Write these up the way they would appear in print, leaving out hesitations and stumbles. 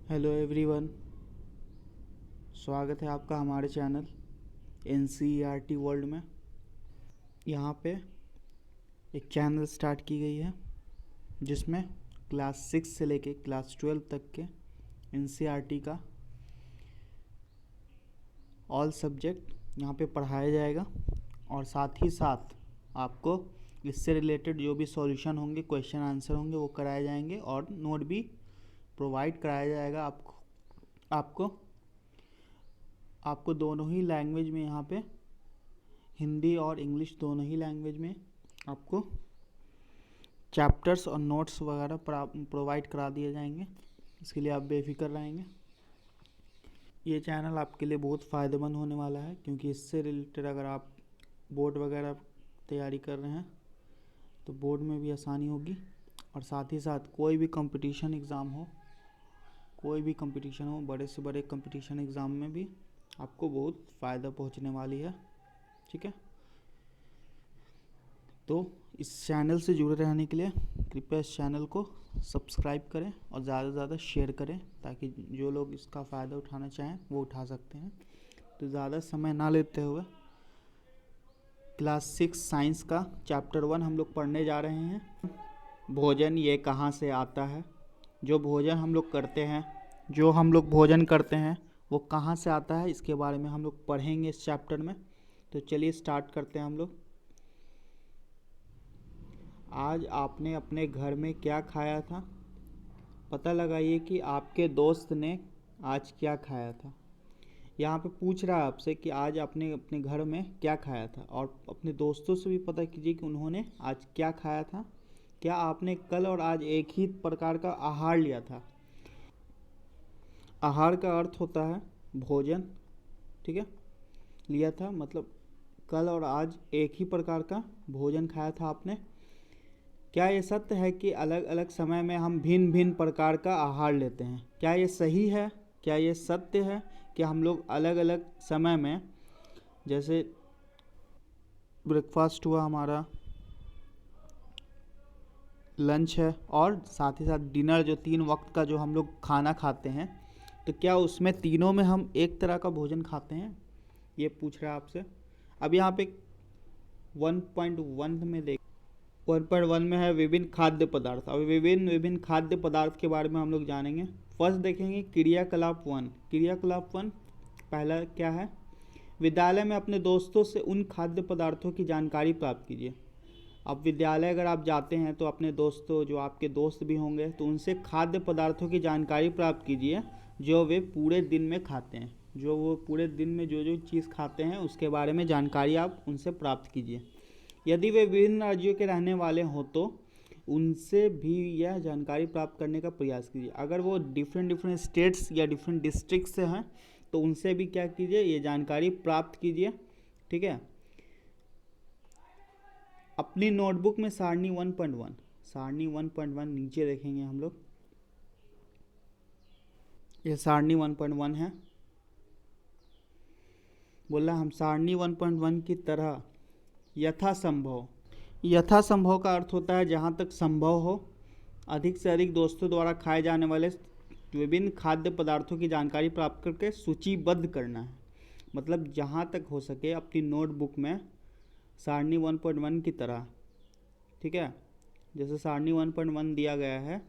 Hello everyone, स्वागत है आपका हमारे चैनल NCERT वर्ल्ड में। यहाँ पे एक चैनल स्टार्ट की गई है जिसमें क्लास 6 से लेके क्लास 12 तक के NCERT का ऑल सब्जेक्ट यहाँ पे पढ़ाया जाएगा और साथ ही साथ आपको इससे रिलेटेड जो भी सॉल्यूशन होंगे, क्वेश्चन आंसर होंगे, वो कराए जाएंगे और नोट भी प्रोवाइड कराया जाएगा आपको दोनों ही लैंग्वेज में। यहाँ पे हिंदी और इंग्लिश दोनों ही लैंग्वेज में आपको चैप्टर्स और नोट्स वगैरह प्रोवाइड करा दिए जाएंगे। इसके लिए आप बेफिक्र रहेंगे। ये चैनल आपके लिए बहुत फ़ायदेमंद होने वाला है, क्योंकि इससे रिलेटेड अगर आप बोर्ड वगैरह तैयारी कर रहे हैं तो बोर्ड में भी आसानी होगी, और साथ ही साथ कोई भी कंपटीशन एग्ज़ाम हो, बड़े से बड़े कंपटीशन एग्ज़ाम में भी आपको बहुत फ़ायदा पहुंचने वाली है। ठीक है, तो इस चैनल से जुड़े रहने के लिए कृपया इस चैनल को सब्सक्राइब करें और ज़्यादा से ज़्यादा शेयर करें, ताकि जो लोग इसका फ़ायदा उठाना चाहें वो उठा सकते हैं। तो ज़्यादा समय ना लेते हुए क्लास 6 साइंस का चैप्टर 1 हम लोग पढ़ने जा रहे हैं। भोजन ये कहाँ से आता है। जो हम लोग भोजन करते हैं वो कहाँ से आता है, इसके बारे में हम लोग पढ़ेंगे इस चैप्टर में। तो चलिए स्टार्ट करते हैं हम लोग। आज आपने अपने घर में क्या खाया था? पता लगाइए कि आपके दोस्त ने आज क्या खाया था। यहाँ पे पूछ रहा है आपसे कि आज आपने अपने घर में क्या खाया था, और अपने दोस्तों से भी पता कीजिए कि उन्होंने आज क्या खाया था। क्या आपने कल और आज एक ही प्रकार का आहार लिया था? आहार का अर्थ होता है भोजन। ठीक है, लिया था मतलब कल और आज एक ही प्रकार का भोजन खाया था आपने। क्या ये सत्य है कि अलग अलग समय में हम भिन्न भिन्न प्रकार का आहार लेते हैं? क्या ये सही है? क्या ये सत्य है कि हम लोग अलग अलग समय में, जैसे ब्रेकफास्ट हुआ, हमारा लंच है, और साथ ही साथ डिनर, जो 3 वक्त का जो हम लोग खाना खाते हैं, तो क्या उसमें तीनों में हम एक तरह का भोजन खाते हैं? ये पूछ रहा है आपसे। अब यहाँ पे 1.1 में 1.1 में है विभिन्न खाद्य पदार्थ। अब विभिन्न खाद्य पदार्थ के बारे में हम लोग जानेंगे। फर्स्ट देखेंगे क्रियाकलाप 1। पहला क्या है? विद्यालय में अपने दोस्तों से उन खाद्य पदार्थों की जानकारी प्राप्त कीजिए। अब विद्यालय अगर आप जाते हैं तो अपने दोस्तों, जो आपके दोस्त भी होंगे, तो उनसे खाद्य पदार्थों की जानकारी प्राप्त कीजिए जो वे पूरे दिन में खाते हैं। जो वो पूरे दिन में जो जो चीज़ खाते हैं उसके बारे में जानकारी आप उनसे प्राप्त कीजिए। यदि वे विभिन्न राज्यों के रहने वाले हों तो उनसे भी यह जानकारी प्राप्त करने का प्रयास कीजिए। अगर वो डिफरेंट स्टेट्स या डिफरेंट डिस्ट्रिक्ट से हैं तो उनसे भी क्या कीजिए, ये जानकारी प्राप्त कीजिए। ठीक है, अपनी नोटबुक में सारणी 1.1 नीचे देखेंगे हम लोग। ये सारणी 1.1 है। बोला हम सारणी 1.1 की तरह यथासंभव का अर्थ होता है जहाँ तक संभव हो, अधिक से अधिक दोस्तों द्वारा खाए जाने वाले विभिन्न खाद्य पदार्थों की जानकारी प्राप्त करके सूचीबद्ध करना है। मतलब जहाँ तक हो सके अपनी नोटबुक में सारणी 1.1 की तरह, ठीक है, जैसे सारणी 1.1 दिया गया है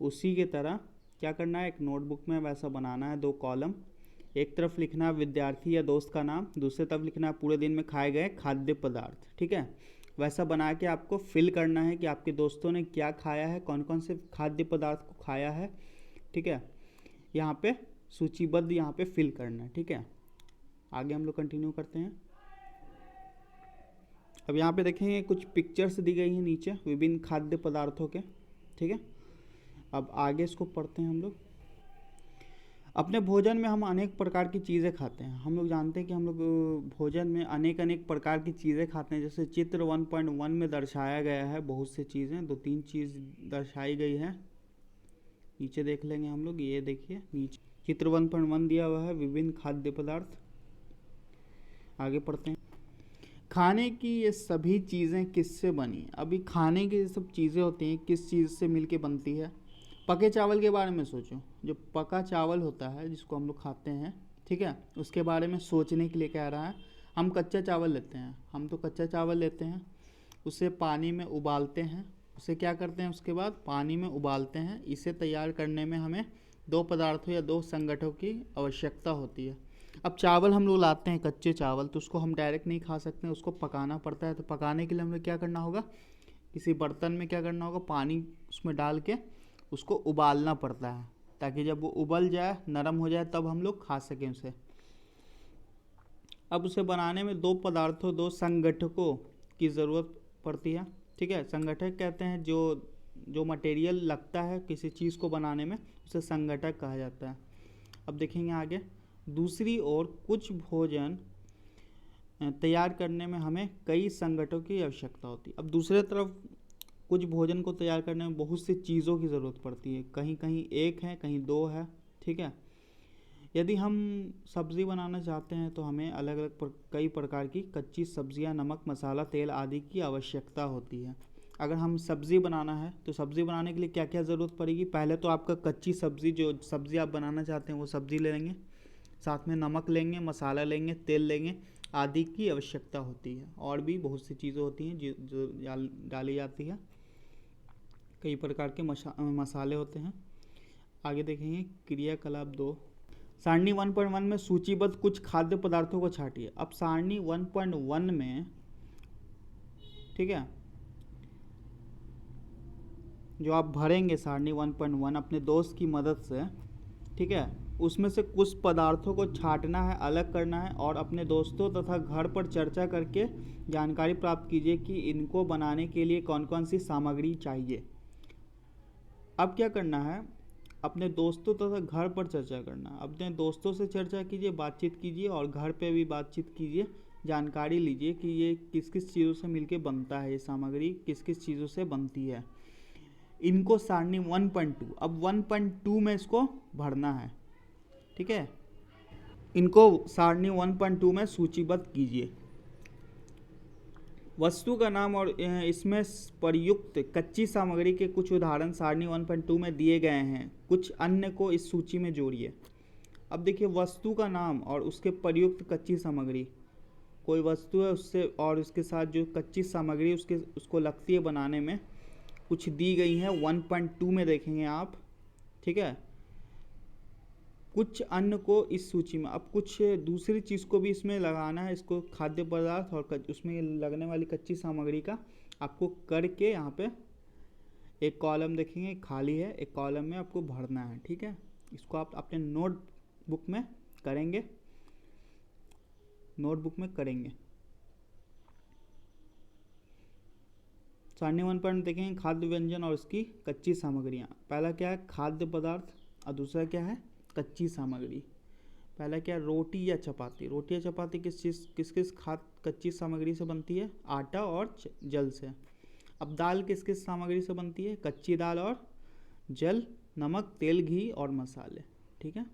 उसी की तरह क्या करना है, एक नोटबुक में वैसा बनाना है। 2 कॉलम, एक तरफ लिखना है विद्यार्थी या दोस्त का नाम, दूसरी तरफ लिखना है पूरे दिन में खाए गए खाद्य पदार्थ। ठीक है, वैसा बना के आपको फिल करना है कि आपके दोस्तों ने क्या खाया है, कौन कौन से खाद्य पदार्थ को खाया है। ठीक है, यहाँ पे सूचीबद्ध यहाँ पे फिल करना है। ठीक है, आगे हम लोग कंटिन्यू करते हैं। अब यहाँ पे देखेंगे कुछ पिक्चर्स दी गई हैं नीचे विभिन्न खाद्य पदार्थों के। ठीक है, अब आगे इसको पढ़ते हैं हम लोग। अपने भोजन में हम अनेक प्रकार की चीज़ें खाते हैं। हम लोग जानते हैं कि हम लोग भोजन में अनेक प्रकार की चीज़ें खाते हैं। जैसे चित्र 1.1 में दर्शाया गया है बहुत से चीज़ें, 2-3 चीज़ दर्शाई गई है। नीचे देख लेंगे हम लोग, ये देखिए नीचे चित्र 1.1 दिया हुआ है विभिन्न खाद्य पदार्थ। आगे पढ़ते हैं। खाने की ये सभी चीज़ें किससे बनी? अभी खाने की ये सब चीज़ें होती हैं किस चीज़ से मिलके बनती है? पके चावल के बारे में सोचो। जो पका चावल होता है जिसको हम लोग खाते हैं, ठीक है, उसके बारे में सोचने के लिए कह रहा है। हम कच्चा चावल लेते हैं, हम तो कच्चा चावल लेते हैं, उसे पानी में उबालते हैं, उसे क्या करते हैं, उसके बाद पानी में उबालते हैं। इसे तैयार करने में हमें 2 पदार्थों या 2 संगठनों की आवश्यकता होती है। अब चावल हम लोग लाते हैं कच्चे चावल, तो उसको हम डायरेक्ट नहीं खा सकते, उसको पकाना पड़ता है। तो पकाने के लिए हमें क्या करना होगा, किसी बर्तन में क्या करना होगा, पानी उसमें डाल के उसको उबालना पड़ता है, ताकि जब वो उबल जाए, नरम हो जाए, तब हम लोग खा सकें उसे। अब उसे बनाने में 2 पदार्थों, 2 संगठकों की ज़रूरत पड़ती है, ठीक है। संगठक कहते हैं जो मटेरियल लगता है किसी चीज़ को बनाने में, उसे संगठक कहा जाता है। अब देखेंगे आगे। दूसरी ओर कुछ भोजन तैयार करने में हमें कई संगठनों की आवश्यकता होती है। अब दूसरे तरफ कुछ भोजन को तैयार करने में बहुत सी चीज़ों की ज़रूरत पड़ती है, कहीं कहीं 1 है, कहीं 2 है, ठीक है। यदि हम सब्ज़ी बनाना चाहते हैं तो हमें अलग अलग कई प्रकार की कच्ची सब्जियां, नमक, मसाला, तेल आदि की आवश्यकता होती है। अगर हम सब्ज़ी बनाना है तो सब्ज़ी बनाने के लिए क्या क्या ज़रूरत पड़ेगी, पहले तो आपका कच्ची सब्ज़ी, जो सब्ज़ी आप बनाना चाहते हैं वो सब्ज़ी ले लेंगे, साथ में नमक लेंगे, मसाला लेंगे, तेल लेंगे आदि की आवश्यकता होती है। और भी बहुत सी चीज़ें होती हैं जो डाली जाती है, कई प्रकार के मसाले होते हैं। आगे देखेंगे क्रियाकलाप 2। सारणी 1.1 में सूचीबद्ध कुछ खाद्य पदार्थों को छाटिए। अब सारणी 1.1 में, ठीक है, जो आप भरेंगे सारणी 1.1 अपने दोस्त की मदद से, ठीक है, उसमें से कुछ पदार्थों को छांटना है, अलग करना है और अपने दोस्तों तथा घर पर चर्चा करके जानकारी प्राप्त कीजिए कि इनको बनाने के लिए कौन कौन सी सामग्री चाहिए। अब क्या करना है, अपने दोस्तों तथा घर पर चर्चा करना। अपने दोस्तों से चर्चा कीजिए, बातचीत कीजिए और घर पे भी बातचीत कीजिए, जानकारी लीजिए कि ये किस किस चीज़ों से मिलके बनता है, ये सामग्री किस किस चीज़ों से बनती है। इनको सारणी 1.2, अब 1.2 में इसको भरना है, ठीक है। इनको सारणी 1.2 में सूचीबद्ध कीजिए। वस्तु का नाम और इसमें प्रयुक्त कच्ची सामग्री के कुछ उदाहरण सारणी 1.2 में दिए गए हैं, कुछ अन्य को इस सूची में जोड़िए। अब देखिए, वस्तु का नाम और उसके प्रयुक्त कच्ची सामग्री, कोई वस्तु है उससे और उसके साथ जो कच्ची सामग्री उसको लगती है बनाने में, कुछ दी गई है 1.2 में देखेंगे आप, ठीक है। कुछ अन्य को इस सूची में, अब कुछ दूसरी चीज़ को भी इसमें लगाना है, इसको खाद्य पदार्थ और उसमें लगने वाली कच्ची सामग्री का आपको करके यहाँ पे एक कॉलम देखेंगे खाली है, एक कॉलम में आपको भरना है, ठीक है। इसको आप अपने नोटबुक में करेंगे, नोटबुक में करेंगे। सारणी 1 देखेंगे खाद्य व्यंजन और उसकी कच्ची सामग्रियाँ। पहला क्या है, खाद्य पदार्थ, और दूसरा क्या है, कच्ची सामग्री। पहला क्या, रोटी या चपाती। रोटी या चपाती किस किस कच्ची सामग्री से बनती है, आटा और जल से। अब दाल किस किस सामग्री से बनती है, कच्ची दाल और जल, नमक, तेल, घी और मसाले, ठीक है।